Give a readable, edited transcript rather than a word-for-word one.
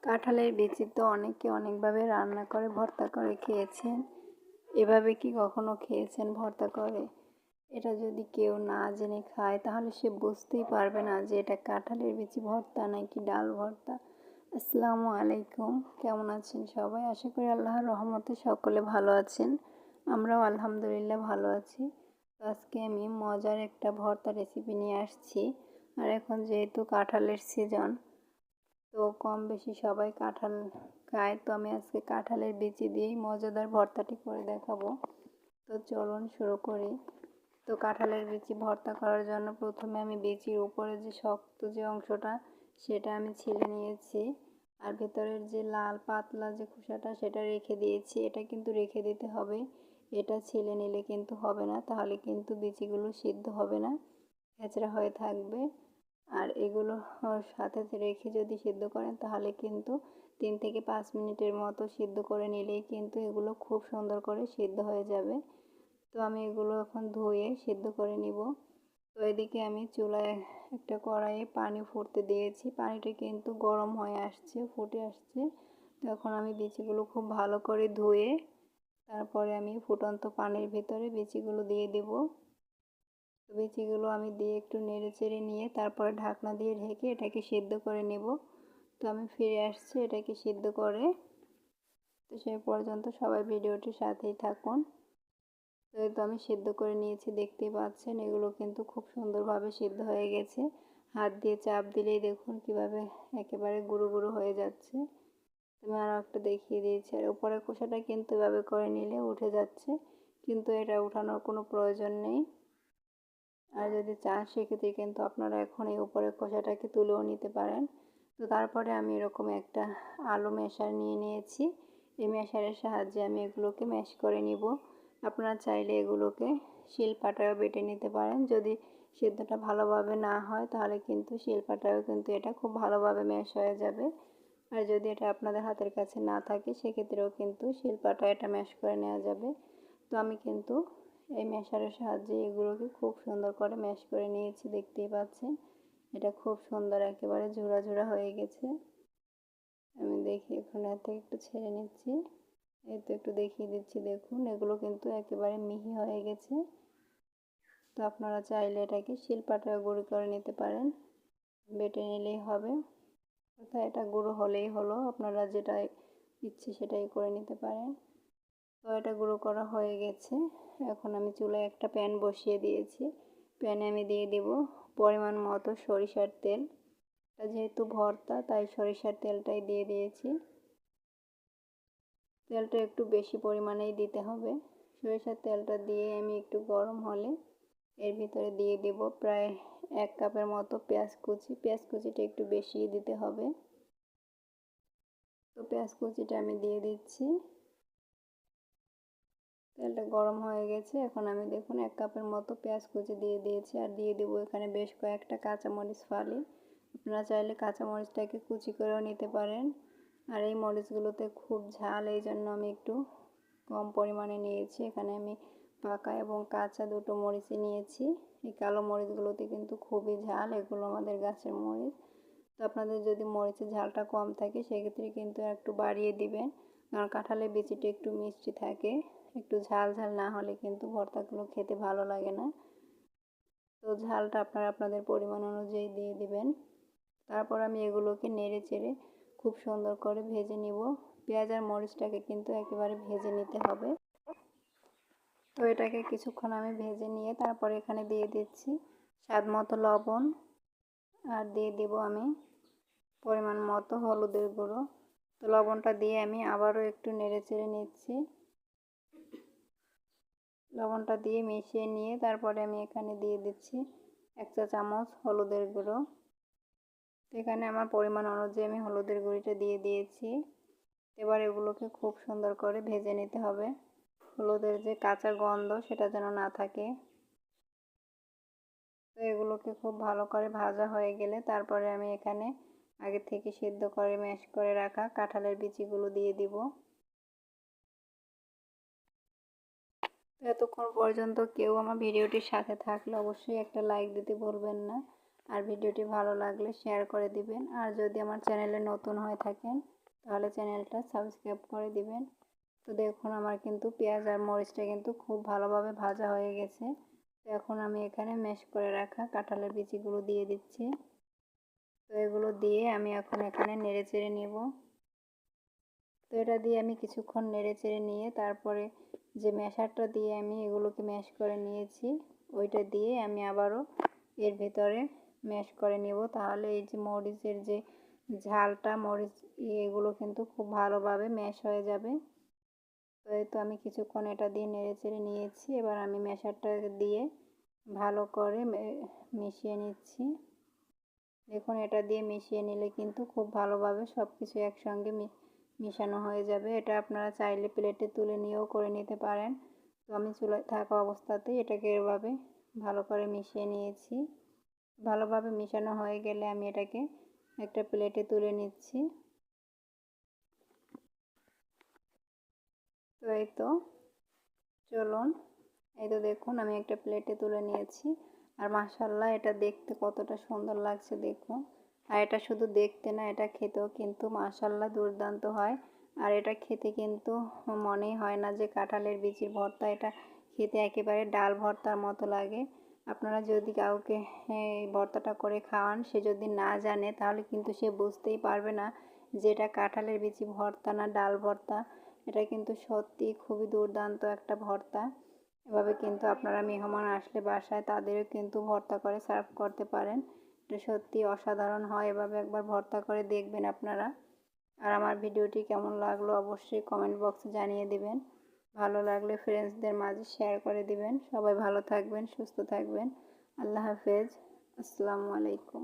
কাঁঠালের বিচি তো অনেকে অনেকভাবে রান্না করে ভর্তা করে খেয়েছেন। এভাবে কি কখনো খেয়েছেন ভর্তা করে? এটা যদি কেউ না জেনে খায় তাহলে সে বুঝতেই পারবে না যে এটা কাঁঠালের বিচি ভর্তা নাকি ডাল ভর্তা। আসসালামু আলাইকুম, কেমন আছেন সবাই? আশা করি আল্লাহর রহমতে সকলে ভালো আছেন। আমরাও আলহামদুলিল্লাহ ভালো আছি। আজকে আমি মজার একটা ভর্তা রেসিপি নিয়ে আসছি। আর এখন যেহেতু কাঁঠালের সিজন, তো কম বেশি সবাই কাঁঠাল খায়, তো আমি আজকে কাঁঠালের বিচি দিয়েই মজাদার ভর্তাটি করে দেখাবো। তো চলুন শুরু করি। তো কাঁঠালের বিচি ভর্তা করার জন্য প্রথমে আমি বিচির উপরে যে শক্ত যে অংশটা সেটা আমি ছিলে নিয়েছি, আর ভেতরের যে লাল পাতলা যে খোসাটা সেটা রেখে দিয়েছি। এটা কিন্তু রেখে দিতে হবে, এটা ছিলে নিলে কিন্তু হবে না, তাহলে কিন্তু বিচিগুলো সিদ্ধ হবে না, খেচড়া হয়ে থাকবে। আর এগুলো সাথে রেখে যদি সিদ্ধ করেন তাহলে কিন্তু 3 থেকে 5 মিনিটের মতো সিদ্ধ করে নিলেই কিন্তু এগুলো খুব সুন্দর করে সিদ্ধ হয়ে যাবে। তো আমি এগুলো এখন ধুয়ে সিদ্ধ করে নিব। তো এদিকে আমি চুলায় একটা কড়াইয়ে পানি ফুটতে দিয়েছি, পানিটা কিন্তু গরম হয়ে আসছে, ফুটে আসছে। তো এখন আমি বিচিগুলো খুব ভালো করে ধুয়ে তারপরে আমি ফুটন্ত পানির ভিতরে বিচিগুলো দিয়ে দেব। বিচিগুলো আমি দিয়ে একটু নেড়ে চেড়ে নিয়ে তারপরে ঢাকনা দিয়ে ঢেকে এটাকে সিদ্ধ করে নেব। তো আমি ফিরে আসছি এটাকে সিদ্ধ করে। তো সেই পর্যন্ত সবাই ভিডিওটির সাথেই থাকুন। তো আমি সিদ্ধ করে নিয়েছি, দেখতেই পাচ্ছেন এগুলো কিন্তু খুব সুন্দরভাবে সিদ্ধ হয়ে গেছে। হাত দিয়ে চাপ দিলেই দেখুন কিভাবে একেবারে গুঁড়ো গুঁড়ো হয়ে যাচ্ছে। আমি আরও একটা দেখিয়ে দিয়েছি। আর উপরের খোসাটা কিন্তু এভাবে করে নিলে উঠে যাচ্ছে, কিন্তু এটা উঠানোর কোনো প্রয়োজন নেই। আর যদি চান সেক্ষেত্রে কিন্তু আপনারা এখন এই উপরের খোসাটাকে তুলেও নিতে পারেন। তো তারপরে আমি এরকম একটা আলু ম্যাশার নিয়ে নিয়েছি। এই ম্যাশারের সাহায্যে আমি এগুলোকে ম্যাশ করে নিব। আপনারা চাইলে এগুলোকে শিলপাটায়ও বেটে নিতে পারেন। যদি সিদ্ধটা ভালোভাবে না হয় তাহলে কিন্তু শিলপাটায়ও কিন্তু এটা খুব ভালোভাবে ম্যাশ হয়ে যাবে। আর যদি এটা আপনাদের হাতের কাছে না থাকে সেক্ষেত্রেও কিন্তু শিলপাটায় এটা ম্যাশ করে নেওয়া যাবে। তো আমি কিন্তু এই ম্যাশারের সাহায্যে এগুলোকে খুব সুন্দর করে ম্যাশ করে নিয়েছি, দেখতেই পাচ্ছেন এটা খুব সুন্দর একেবারে ঝুরা ঝুরা হয়ে গেছে। আমি দেখি এখন এর থেকে একটু ছেড়ে নিচ্ছি, এই তো একটু দেখিয়ে দিচ্ছি, দেখুন এগুলো কিন্তু একেবারে মিহি হয়ে গেছে। তো আপনারা চাইলে এটাকে শিলপাটায় গুঁড়ো করে নিতে পারেন, বেটে নিলেই হবে, অর্থাৎ এটা গুঁড়ো হলেই হলো, আপনারা যেটা ইচ্ছে সেটাই করে নিতে পারেন। তো এটা গুঁড়ো করা হয়ে গেছে। এখন আমি চুলায় একটা প্যান বসিয়ে দিয়েছি। প্যানে আমি দিয়ে দেব পরিমাণ মতো সরিষার তেল। যেহেতু ভর্তা তাই সরিষার তেলটাই দিয়ে দিয়েছি। তেলটা একটু বেশি পরিমাণেই দিতে হবে। সরিষার তেলটা দিয়ে আমি একটু গরম হলে এর ভিতরে দিয়ে দেব প্রায় 1 কাপের মতো পেঁয়াজ কুচি। পেঁয়াজ কুচিটা একটু বেশি দিতে হবে। তো পেঁয়াজ কুচিটা আমি দিয়ে দিচ্ছি। তেলটা গরম হয়ে গেছে, এখন আমি দেখুন 1 কাপের মতো পেঁয়াজ কুচি দিয়ে দিয়েছি। আর দিয়ে দেবো এখানে বেশ কয়েকটা কাঁচামরিচ ফালি। আপনারা চাইলে কাঁচামরিচটাকে কুচি করেও নিতে পারেন। আর এই মরিচগুলোতে খুব ঝাল, এই জন্য আমি একটু কম পরিমাণে নিয়েছি। এখানে আমি পাকা এবং কাঁচা দুটো মরিচই নিয়েছি। এই কালো মরিচগুলোতে কিন্তু খুবই ঝাল, এগুলো আমাদের গাছের মরিচ। তো আপনাদের যদি মরিচের ঝালটা কম থাকে সেক্ষেত্রে কিন্তু একটু বাড়িয়ে দিবেন, কারণ কাঁঠালের বিচিটা একটু মিষ্টি থাকে, একটু ঝাল ঝাল না হলে কিন্তু ভর্তাগুলো খেতে ভালো লাগে না। তো ঝালটা আপনারা আপনাদের পরিমাণ অনুযায়ী দিয়ে দিবেন। তারপর আমি এগুলোকে নেড়ে চেড়ে খুব সুন্দর করে ভেজে নিব। পেঁয়াজ আর মরিচটাকে কিন্তু একেবারে ভেজে নিতে হবে। তো এটাকে কিছুক্ষণ আমি ভেজে নিয়ে তারপরে এখানে দিয়ে দিচ্ছি স্বাদ মতো লবণ, আর দিয়ে দেব আমি পরিমাণ মতো হলুদের গুঁড়ো। তো লবণটা দিয়ে আমি আবারও একটু নেড়ে চেড়ে নিচ্ছি। লবণটা দিয়ে মিশিয়ে নিয়ে তারপরে আমি এখানে দিয়ে দিচ্ছি 1 চা চামচ হলুদের গুঁড়ো। এখানে আমার পরিমাণ অনুযায়ী আমি হলুদের গুঁড়িটা দিয়ে দিয়েছি। এবার এগুলোকে খুব সুন্দর করে ভেজে নিতে হবে, হলুদের যে কাঁচা গন্ধ সেটা যেন না থাকে। তো এগুলোকে খুব ভালো করে ভাজা হয়ে গেলে তারপরে আমি এখানে আগে থেকে সিদ্ধ করে ম্যাশ করে রাখা কাঁঠালের বিচিগুলো দিয়ে দিব। এতক্ষণ পর্যন্ত কেউ আমার ভিডিওটির সাথে থাকলে অবশ্যই একটা লাইক দিতে ভুলবেন না, আর ভিডিওটি ভালো লাগলে শেয়ার করে দিবেন। আর যদি আমার চ্যানেলে নতুন হয়ে থাকেন তাহলে চ্যানেলটা সাবস্ক্রাইব করে দিবেন। তো দেখুন আমার কিন্তু পেঁয়াজ আর মরিচটা কিন্তু খুব ভালোভাবে ভাজা হয়ে গেছে। তো এখন আমি এখানে ম্যাশ করে রাখা কাঁঠালের বিচিগুলো দিয়ে দিচ্ছি। তো এগুলো দিয়ে আমি এখন এখানে নেড়ে চেড়ে নেব। তো এটা দিয়ে আমি কিছুক্ষণ নেড়ে চেড়ে নিয়ে তারপরে যে ম্যাশারটা দিয়ে আমি এগুলোকে ম্যাশ করে নিয়েছি ওইটা দিয়ে আমি আবারও এর ভিতরে ম্যাশ করে নেব। তাহলে এই যে মরিচের যে ঝালটা মরিচ এগুলো কিন্তু খুব ভালোভাবে ম্যাশ হয়ে যাবে। তো এই তো আমি কিছুক্ষণ এটা দিয়ে নেড়ে চেড়ে নিয়েছি। এবার আমি ম্যাশারটা দিয়ে ভালো করে মিশিয়ে নিচ্ছি। দেখুন এটা দিয়ে মিশিয়ে নিলে কিন্তু খুব ভালোভাবে সব কিছু একসঙ্গে মিশানো হয়ে যাবে। এটা আপনারা চাইলে প্লেটে তুলে নিয়েও করে নিতে পারেন। তো আমি চুলায় থাকা অবস্থাতেই এটাকে এভাবে ভালো করে মিশিয়ে নিয়েছি। ভালোভাবে মিশানো হয়ে গেলে আমি এটাকে একটা প্লেটে তুলে নিচ্ছি। তো এই তো চলুন, এই তো দেখুন আমি একটা প্লেটে তুলে নিয়েছি। আর মাশাআল্লাহ এটা দেখতে কতটা সুন্দর লাগছে দেখুন। আর এটা শুধু দেখতে না, এটা খেতেও কিন্তু মাশাআল্লাহ দুর্দান্ত হয়। আর এটা খেতে কিন্তু মনেই হয় না যে কাঁঠালের বিচির ভর্তা, এটা খেতে একেবারে ডাল ভর্তার মতো লাগে। আপনারা যদি কাউকে এই ভর্তাটা করে খাওয়ান, সে যদি না জানে তাহলে কিন্তু সে বুঝতেই পারবে না যে এটা কাঁঠালের বিচি ভর্তা না ডাল ভর্তা। এটা কিন্তু সত্যি খুবই দুর্দান্ত একটা ভর্তা। এভাবে কিন্তু আপনারা মেহমান আসলে বাসায় তাদেরও কিন্তু ভর্তা করে সার্ভ করতে পারেন। এটা সত্যি অসাধারণ হয়, এভাবে একবার ভর্তা করে দেখবেন আপনারা। আর আমার ভিডিওটি কেমন লাগলো অবশ্যই কমেন্ট বক্সে জানিয়ে দিবেন। ভালো লাগলে ফ্রেন্ডসদের মাঝে শেয়ার করে দিবেন। সবাই ভালো থাকবেন, সুস্থ থাকবেন। আল্লাহ হাফেজ। আসসালামু আলাইকুম।